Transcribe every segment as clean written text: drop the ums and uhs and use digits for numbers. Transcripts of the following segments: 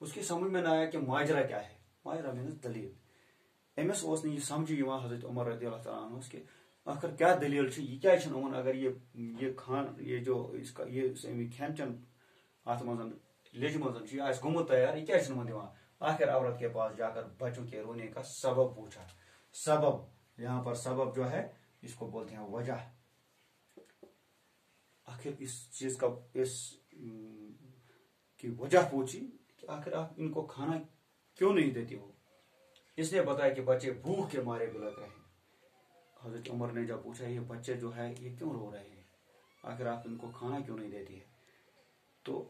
اس کی سمجھ میں نہ آیا کہ ماجرا کیا ہے. ماجرا مینس دلیل. امس اس یہ سمجھ حضرت عمر رضی اللہ تعالیٰ عنہ کہ آخر کیا دلیل یہ کیا یمن اگر یہ جو اس کا یہ کھین چین ات من لیج من گومت تیار یہ کیا دِوان. آخر عورت کے پاس جا کر بچوں کے رونے کا سبب پوچھا. سبب یہاں پر سبب جو ہے اس کو بولتے ہیں وجہ. آخر اس چیز کا اس کی وجہ پوچھی کہ آخر آپ ان کو کھانا کیوں نہیں دیتی ہو. اس نے بتایا کہ بچے بھوک کے مارے بلک رہے ہیں. حضرت عمر نے جب پوچھا یہ بچے جو ہے یہ کیوں رو رہے ہیں, آخر آپ ان کو کھانا کیوں نہیں دیتی ہے. تو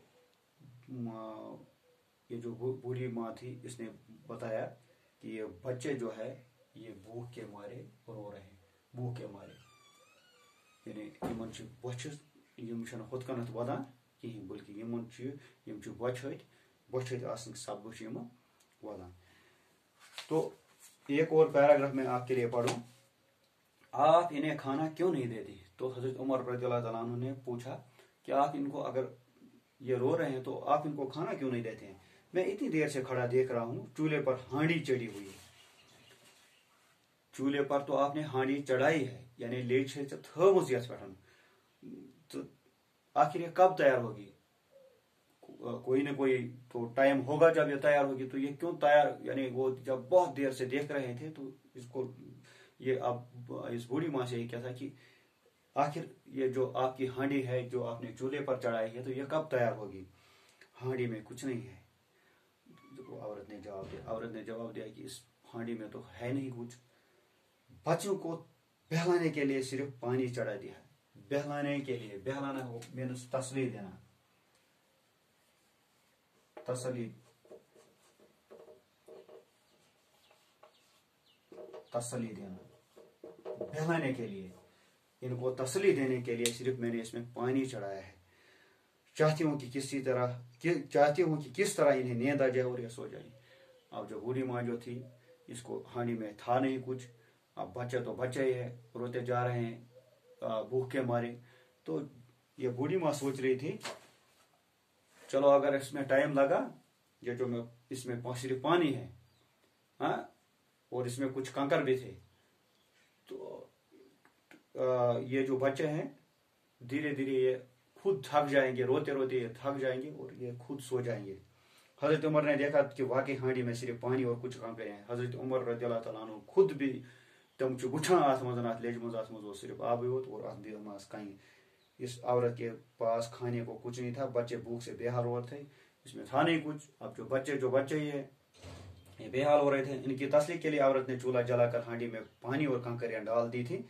یہ جو بوڑھی ماں تھی اس نے بتایا کہ یہ بچے جو ہے یہ بھوک کے مارے رو رہے ہیں. بھوک کے مارے یعنی یمن چھ بچھ یم چھن ہت کنتھ ودان کہین بلکہ یمن یم چھ بچھت آسن سبب چھ یمن ودان. تو ایک اور پیراگراف میں آپ کے لیے پڑھوں. آپ انہیں کھانا کیوں نہیں دیتی. تو حضرت عمر رضی اللہ تعالیٰ عنہ نے پوچھا کہ آپ ان کو اگر یہ رو رہے ہیں تو آپ ان کو کھانا کیوں نہیں دیتے ہیں. میں اتنی دیر سے کھڑا دیکھ رہا ہوں چولہے پر ہانڈی چڑھی ہوئی ہے. چولہے پر تو آپ نے ہانڈی چڑھائی ہے یعنی لیج ہے تھومس یت پہ. تو آخر یہ کب تیار ہوگی. کوئی نہ کوئی تو ٹائم ہوگا جب یہ تیار ہوگی. تو یہ کیوں تیار یعنی وہ جب بہت دیر سے دیکھ رہے تھے تو اس کو یہ اب اس بوڑھی ماں سے یہ کیا تھا کہ آخر یہ جو آپ کی ہانڈی ہے جو آپ نے چولہے پر چڑھائی ہے تو یہ کب تیار ہوگی. ہانڈی میں کچھ نہیں ہے. عورت نے جواب دیا کہ اس ہانڈی میں تو ہے نہیں کچھ. بچوں کو بہلانے کے لیے صرف پانی چڑھا دیا. بہلانے کے لیے, بہلانا مینس تسلی دینا, تسلی دینا. بہلانے کے لیے, ان کو تسلی دینے کے لیے صرف میں نے اس میں پانی چڑھایا ہے. چاہتی ہوں کہ کس طرح انہیں نیند آ جائے اور یہ سو جائے. اب جو بوڑھی ماں جو تھی اس کو ہانڈی میں تھا نہیں کچھ. اب بچے تو بچے ہی ہے, روتے جا رہے ہیں بھوک کے مارے. تو یہ بوڑھی ماں سوچ رہی تھی چلو اگر اس میں ٹائم لگا یہ جو میں اس میں صرف پانی ہے ہاں اور اس میں کچھ کنکر بھی تھے تو یہ جو بچے ہیں دھیرے دھیرے یہ خود تھک جائیں گے. روتے روتے یہ تھک جائیں گے اور یہ خود سو جائیں گے. حضرت عمر نے دیکھا کہ واقعی ہانڈی میں صرف پانی اور کچھ کنکر ہیں. حضرت عمر رضی اللہ تعالیٰ عنہ خود بھی تم وچھان ات مز لیج مز ات مز صرف آبی ہوت اور ات دس کہیں. اس عورت کے پاس کھانے کو کچھ نہیں تھا. بچے بھوک سے بے حال ہو رہے تھے. اس میں تھا نہیں کچھ. اب جو بچے ہی ہے یہ بے حال ہو رہے تھے. ان کی تسلی کے لیے عورت نے چولہا جلا کر ہانڈی میں پانی اور کنکریاں ڈال دی تھی.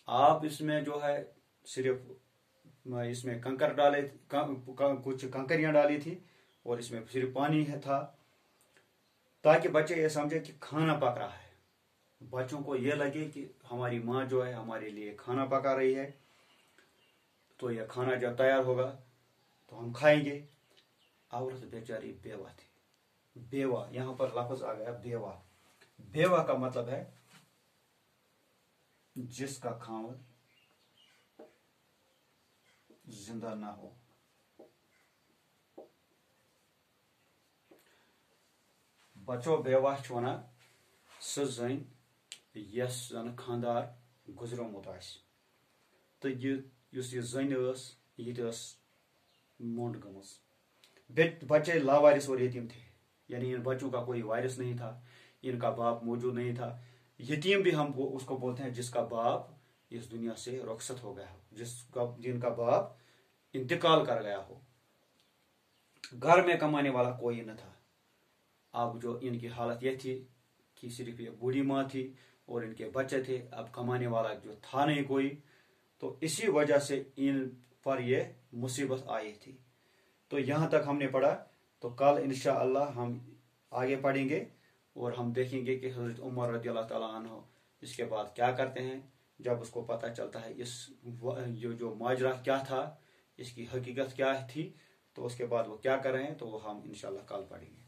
آپ اس میں جو ہے صرف اس میں کنکر ڈالے کچھ کنکریاں ڈالی تھی اور اس میں صرف پانی تھا تاکہ بچے یہ سمجھے کہ کھانا پک رہا ہے. بچوں کو یہ لگے کہ ہماری ماں جو ہے ہمارے لیے کھانا پکا رہی ہے تو یہ کھانا جب تیار ہوگا تو ہم کھائیں گے. عورت بیچاری بیوہ تھی. بیوہ یہاں پر لفظ آ گیا بیوہ. بیوہ کا مطلب ہے جس کا خاوند زندہ نہ ہو. بچو بیوہ چھونا سہ زن یس زن خاندار گزرومت آس تو یہ زن یہ مونڈ گمز. بچے لاوارث اور یتیم تھے یعنی ان بچوں کا کوئی وارث نہیں تھا. ان کا باپ موجود نہیں تھا. یتیم بھی ہم اس کو بولتے ہیں جس کا باپ اس دنیا سے رخصت ہو گیا ہو, جن کا باپ انتقال کر گیا ہو. گھر میں کمانے والا کوئی نہ تھا. اب جو ان کی حالت یہ تھی کہ صرف یہ بوڑھی ماں تھی اور ان کے بچے تھے. اب کمانے والا جو تھا نہیں کوئی. تو اسی وجہ سے ان پر یہ مصیبت آئی تھی. تو یہاں تک ہم نے پڑھا. تو کل انشاءاللہ ہم آگے پڑھیں گے اور ہم دیکھیں گے کہ حضرت عمر رضی اللہ تعالیٰ عنہ اس کے بعد کیا کرتے ہیں جب اس کو پتہ چلتا ہے اس جو ماجرا کیا تھا, اس کی حقیقت کیا تھی. تو اس کے بعد وہ کیا کر رہے ہیں تو وہ ہم انشاءاللہ کل پڑھیں گے.